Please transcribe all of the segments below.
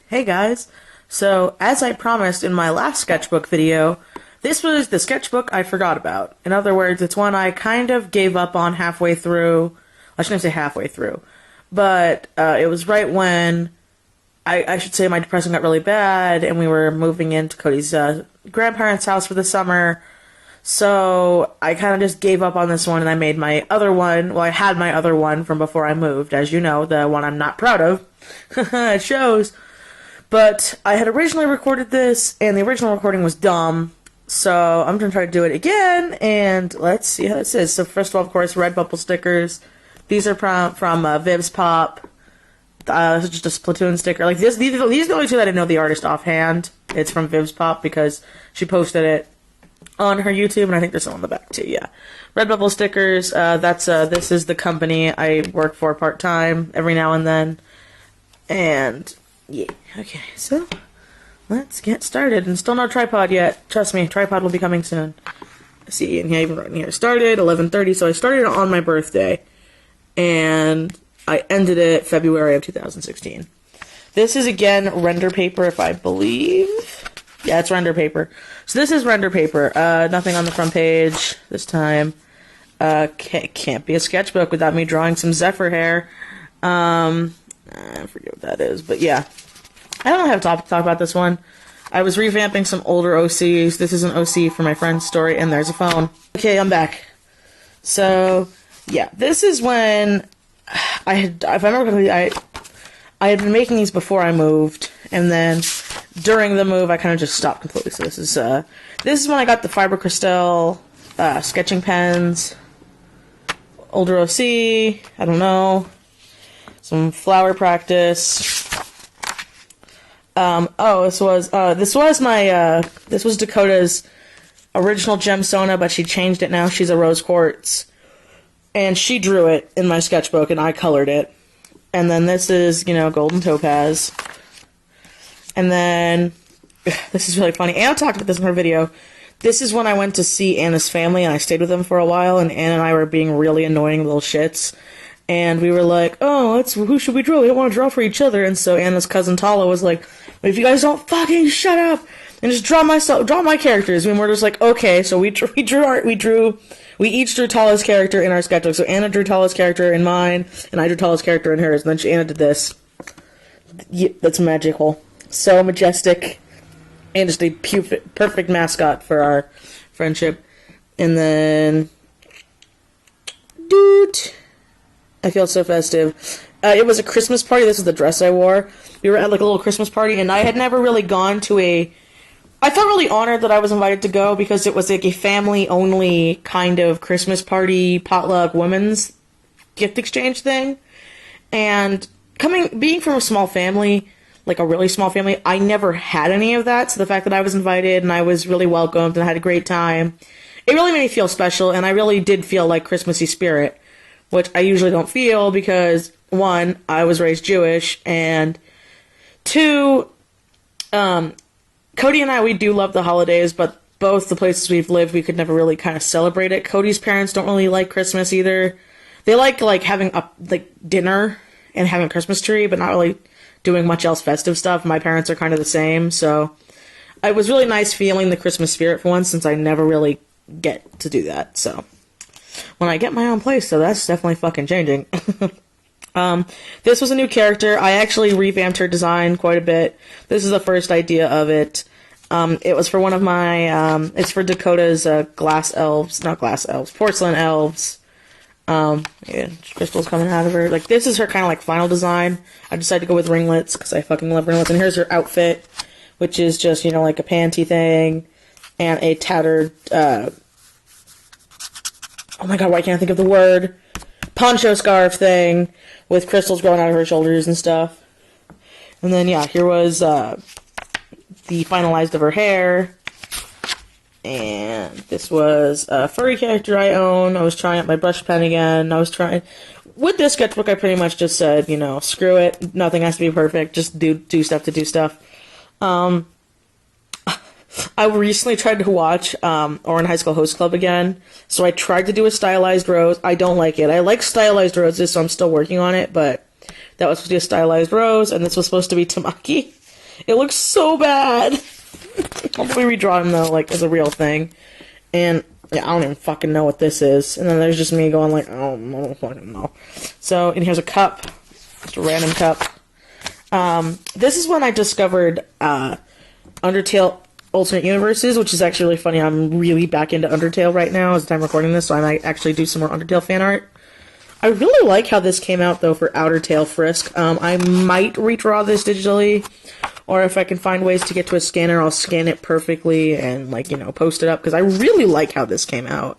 Hey guys, so as I promised in my last sketchbook video, this was the sketchbook I forgot about. In other words, it's one I kind of gave up on halfway through. I shouldn't say halfway through, but it was right when I should say my depression got really bad and we were moving into Cody's grandparents' house for the summer. So I kind of just gave up on this one and I made my other one. Well, I had my other one from before I moved, as you know, the one I'm not proud of. It shows. But I had originally recorded this, and the original recording was dumb, so I'm going to try to do it again, and let's see how this is. So first of all, of course, Redbubble stickers. These are from Viv's Pop. This is just a Splatoon sticker. Like these are the only two that I know the artist offhand. It's from Viv's Pop because she posted it on her YouTube, and I think there's some on the back too, yeah. Redbubble stickers, this is the company I work for part-time every now and then. And yeah, okay, so let's get started. And still no tripod yet. Trust me, tripod will be coming soon. See, and yeah, even right here. Started 11:30, so I started on my birthday, and I ended it February of 2016. This is again render paper, if I believe. Yeah, it's render paper. So this is render paper. Nothing on the front page this time. Can't be a sketchbook without me drawing some Zephyr hair. I forget what that is, but yeah. I don't have to talk about this one. I was revamping some older OCs. This is an OC for my friend's story, and there's a phone. Okay, I'm back. So, yeah, this is when if I remember correctly, I had been making these before I moved, and then during the move, I kind of just stopped completely. So this is when I got the Fiber Crystal sketching pens, older OC, I don't know. Some flower practice. This was Dakota's original Gemsona, but she changed it now. She's a rose quartz. And she drew it in my sketchbook, and I colored it. And then this is, golden topaz. And then, this is really funny. Anna talked about this in her video. This is when I went to see Anna's family, and I stayed with them for a while, and Anna and I were being really annoying little shits. And we were like, oh, who should we draw? We don't want to draw for each other. And so Anna's cousin Tala was like, if you guys don't fucking shut up and just draw my characters. And we're just like, okay. So we each drew Tala's character in our sketchbook. So Anna drew Tala's character in mine, and I drew Tala's character in hers. And then Anna did this. Yeah, that's magical. So majestic. And just a perfect mascot for our friendship. And then, I feel so festive. It was a Christmas party. This is the dress I wore. We were at like a little Christmas party, and I had never really gone to I felt really honored that I was invited to go because it was like a family-only kind of Christmas party, potluck, women's gift exchange thing. And being from a small family, like a really small family, I never had any of that. So the fact that I was invited and I was really welcomed and I had a great time, it really made me feel special, and I really did feel like Christmassy spirit, which I usually don't feel because, one, I was raised Jewish, and two, Cody and I, we do love the holidays, but both the places we've lived, we could never really kind of celebrate it. Cody's parents don't really like Christmas either. They like having dinner and having a Christmas tree, but not really doing much else festive stuff. My parents are kind of the same, so it was really nice feeling the Christmas spirit for once, since I never really get to do that, so when I get my own place, so that's definitely fucking changing. This was a new character. I actually revamped her design quite a bit. This is the first idea of it. It was for one of my, it's for Dakota's porcelain elves. Yeah, crystals coming out of her. Like, this is her kind of like final design. I decided to go with ringlets, because I fucking love ringlets. And here's her outfit, which is just, like a panty thing, and a tattered, oh my god, why can't I think of the word? Poncho scarf thing with crystals growing out of her shoulders and stuff. And then, yeah, here was the finalized of her hair. And this was a furry character I own. I was trying out my brush pen again. With this sketchbook, I pretty much just said, screw it. Nothing has to be perfect. Just do stuff to do stuff. I recently tried to watch Orin High School Host Club again, so I tried to do a stylized rose. I don't like it. I like stylized roses, so I'm still working on it, but that was supposed to be a stylized rose, and this was supposed to be Tamaki. It looks so bad. I'll probably redraw him though, like as a real thing. And yeah, I don't even fucking know what this is. And then there's just me going like, oh, I don't fucking know. So, and here's a cup. Just a random cup. This is when I discovered Undertale Alternate Universes, which is actually really funny. I'm really back into Undertale right now as I'm recording this, so I might actually do some more Undertale fan art. I really like how this came out, though, for Outer Tail Frisk. I might redraw this digitally, or if I can find ways to get to a scanner, I'll scan it perfectly and, like, you know, post it up, because I really like how this came out.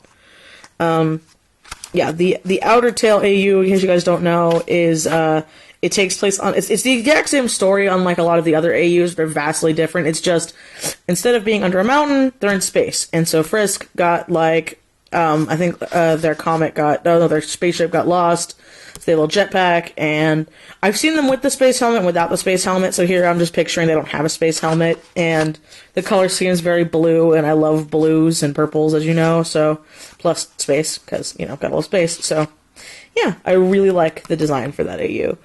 Yeah, the Outer Tail AU, in case you guys don't know, is, it takes place on, it's the exact same story, unlike a lot of the other AUs. They're vastly different. It's just, instead of being under a mountain, they're in space. And so Frisk got, like, I think, their their spaceship got lost. They have a little jetpack, and I've seen them with the space helmet and without the space helmet, so here I'm just picturing they don't have a space helmet, and the color scheme is very blue, and I love blues and purples, as you know, so, plus space, because, you know, got a little space, so, yeah, I really like the design for that AU.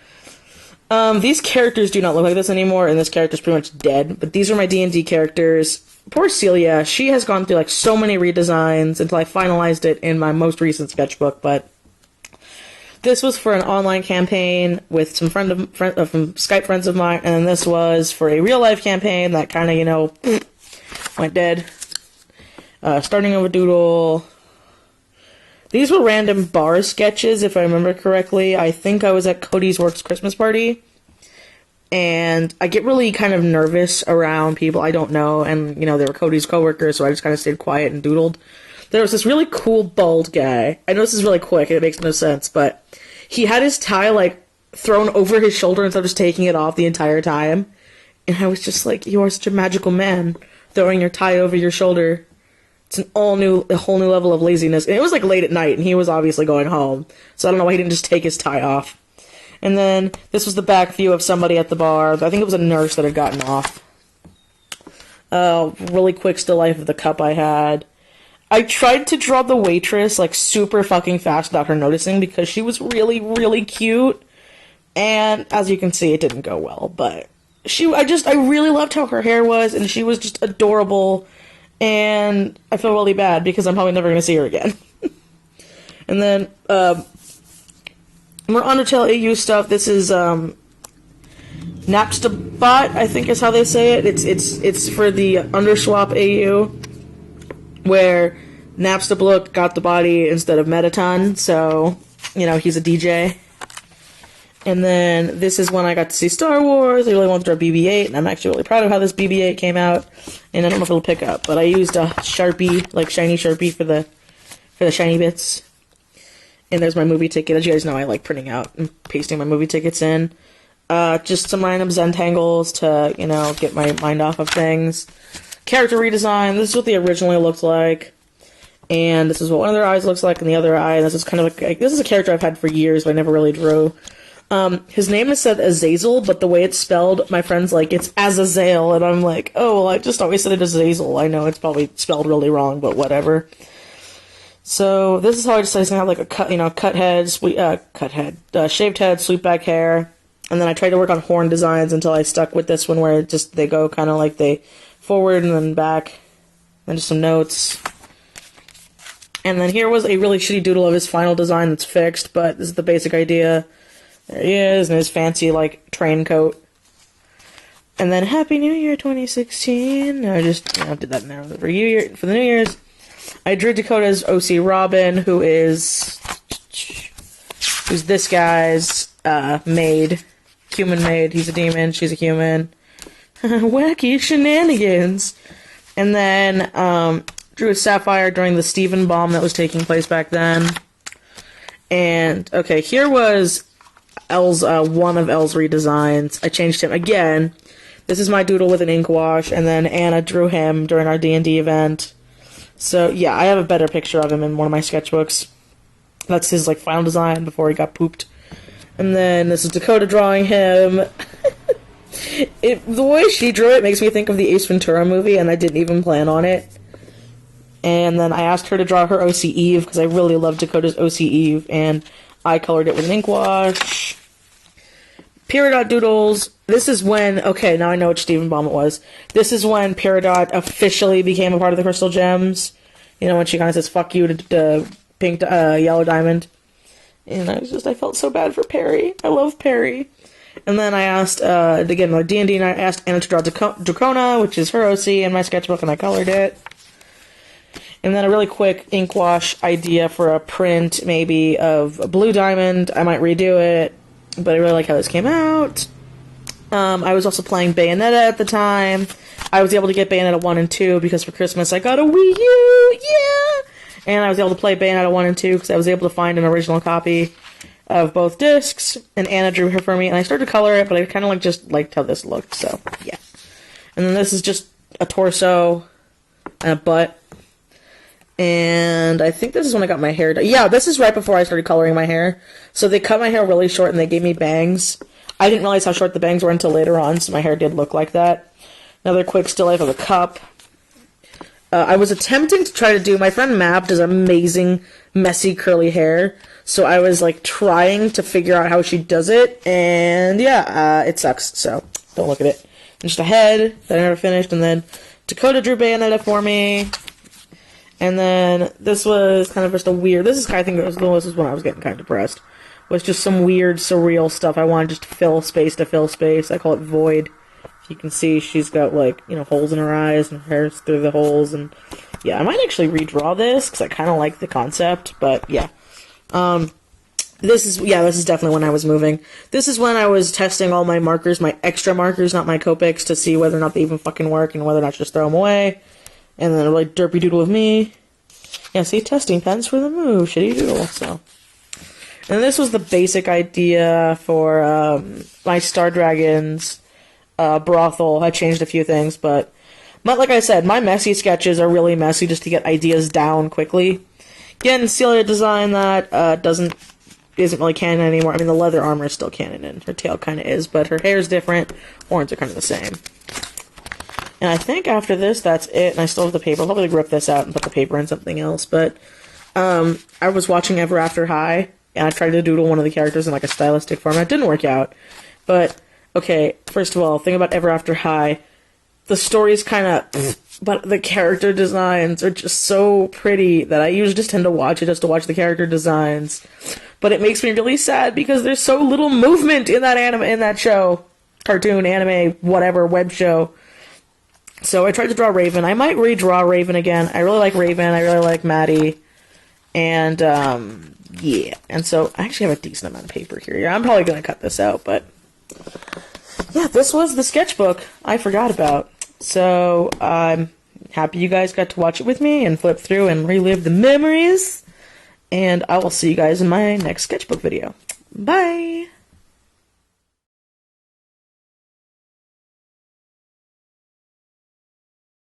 These characters do not look like this anymore, and this character's pretty much dead, but these are my D&D characters. Poor Celia, she has gone through, like, so many redesigns until I finalized it in my most recent sketchbook, but this was for an online campaign with some from Skype friends of mine, and this was for a real-life campaign that kind of, you know, went dead. Starting of a doodle. These were random bar sketches, if I remember correctly. I think I was at Cody's Works Christmas party, and I get really kind of nervous around people I don't know, and, you know, they were Cody's coworkers, so I just kind of stayed quiet and doodled. There was this really cool bald guy. I know this is really quick, and it makes no sense, but he had his tie, like, thrown over his shoulder instead of just taking it off the entire time. And I was just like, you are such a magical man, throwing your tie over your shoulder. It's a whole new level of laziness. And it was, like, late at night, and he was obviously going home. So I don't know why he didn't just take his tie off. And then this was the back view of somebody at the bar. I think it was a nurse that had gotten off. Really quick still life of the cup I had. I tried to draw the waitress, like, super fucking fast without her noticing, because she was really, really cute. And, as you can see, it didn't go well, but I really loved how her hair was, and she was just adorable, and I feel really bad, because I'm probably never going to see her again. And then, more Undertale AU stuff. This is, Napstabot, I think is how they say it. It's for the Underswap AU, where Napstablook got the body instead of Metaton, so, you know, he's a DJ. And then this is when I got to see Star Wars. I really wanted to draw BB-8, and I'm actually really proud of how this BB-8 came out. And I don't know if it'll pick up, but I used a Sharpie, like shiny Sharpie for the shiny bits. And there's my movie ticket. As you guys know, I like printing out and pasting my movie tickets in. Just some random Zentangles to, you know, get my mind off of things. Character redesign. This is what they originally looked like. And this is what one of their eyes looks like, and the other eye. And this is kind of like, this is a character I've had for years, but I never really drew. His name is said Azazel, but the way it's spelled, my friend's like, it's Azazel, and I'm like, oh, well, I just always said it as Azazel. I know it's probably spelled really wrong, but whatever. So this is how I decided to have like a cut head, shaved head, sweep back hair, and then I tried to work on horn designs until I stuck with this one where they go kind of like they forward and then back, and just some notes. And then here was a really shitty doodle of his final design that's fixed, but this is the basic idea. There he is in his fancy, like, train coat. And then Happy New Year 2016. I just, did that now for the New Year's. I drew Dakota's OC Robin, who's this guy's maid. Human maid. He's a demon. She's a human. Wacky shenanigans. And then drew a Sapphire during the Stephen bomb that was taking place back then. And, okay, here was one of Elle's redesigns. I changed him again. This is my doodle with an ink wash, and then Anna drew him during our D&D event. So, yeah, I have a better picture of him in one of my sketchbooks. That's his, like, final design before he got pooped. And then this is Dakota drawing him. The way she drew it makes me think of the Ace Ventura movie, and I didn't even plan on it. And then I asked her to draw her OC Eve, because I really love Dakota's OC Eve, and I colored it with an ink wash. Peridot doodles. This is when, okay, now I know which Stephen Baum it was. This is when Peridot officially became a part of the Crystal Gems. You know, when she kind of says, fuck you to Pink, Yellow Diamond. And I felt so bad for Perry. I love Perry. And then I asked, again, like D&D, and I asked Anna to draw Dracona, which is her OC in my sketchbook, and I colored it. And then a really quick ink wash idea for a print, maybe, of Blue Diamond. I might redo it, but I really like how this came out. I was also playing Bayonetta at the time. I was able to get Bayonetta 1 and 2 because for Christmas I got a Wii U, yeah! And I was able to play Bayonetta 1 and 2 because I was able to find an original copy of both discs, and Anna drew her for me, and I started to color it, but I kind of just liked how this looked, so, yeah. And then this is just a torso and a butt. And I think this is when I got my hair done. Yeah, this is right before I started coloring my hair. So they cut my hair really short and they gave me bangs. I didn't realize how short the bangs were until later on, so my hair did look like that. Another quick still life of a cup. I was attempting to try to do... My friend Map does amazing, messy, curly hair. So I was, like, trying to figure out how she does it. And, yeah, it sucks. So, don't look at it. And just a head that I never finished. And then Dakota drew Bayonetta for me. And then this was kind of just a weird... This is kind of, I think this was when I was getting kind of depressed. Was just some weird, surreal stuff. I wanted just to fill space. I call it void. If you can see, she's got, like, you know, holes in her eyes and her hair's through the holes. And, yeah, I might actually redraw this because I kind of like the concept. But, yeah. This is definitely when I was moving. This is when I was testing all my markers, my extra markers, not my COOLPIX, to see whether or not they even fucking work and whether or not to just throw them away. And then a really derpy doodle of me. Yeah, see, testing pens for the move. Shitty doodle, so. And this was the basic idea for my Star Dragons brothel. I changed a few things, but like I said, my messy sketches are really messy just to get ideas down quickly. Again, Celia design that isn't really canon anymore. I mean, the leather armor is still canon, and her tail kind of is, but her hair is different. Horns are kind of the same. And I think after this, that's it. And I still have the paper. I'll probably rip this out and put the paper in something else. But I was watching Ever After High, and I tried to doodle one of the characters in like a stylistic format. It didn't work out. But, okay, first of all, thing about Ever After High, the story's kind of... But the character designs are just so pretty that I usually just tend to watch it just to watch the character designs. But it makes me really sad because there's so little movement in that show. Cartoon, anime, whatever, web show. So I tried to draw Raven. I might redraw Raven again. I really like Raven. I really like Maddie. And, yeah. And so I actually have a decent amount of paper here. Yeah, I'm probably going to cut this out, but... Yeah, this was the sketchbook I forgot about. So, I'm happy you guys got to watch it with me and flip through and relive the memories. And I will see you guys in my next sketchbook video. Bye!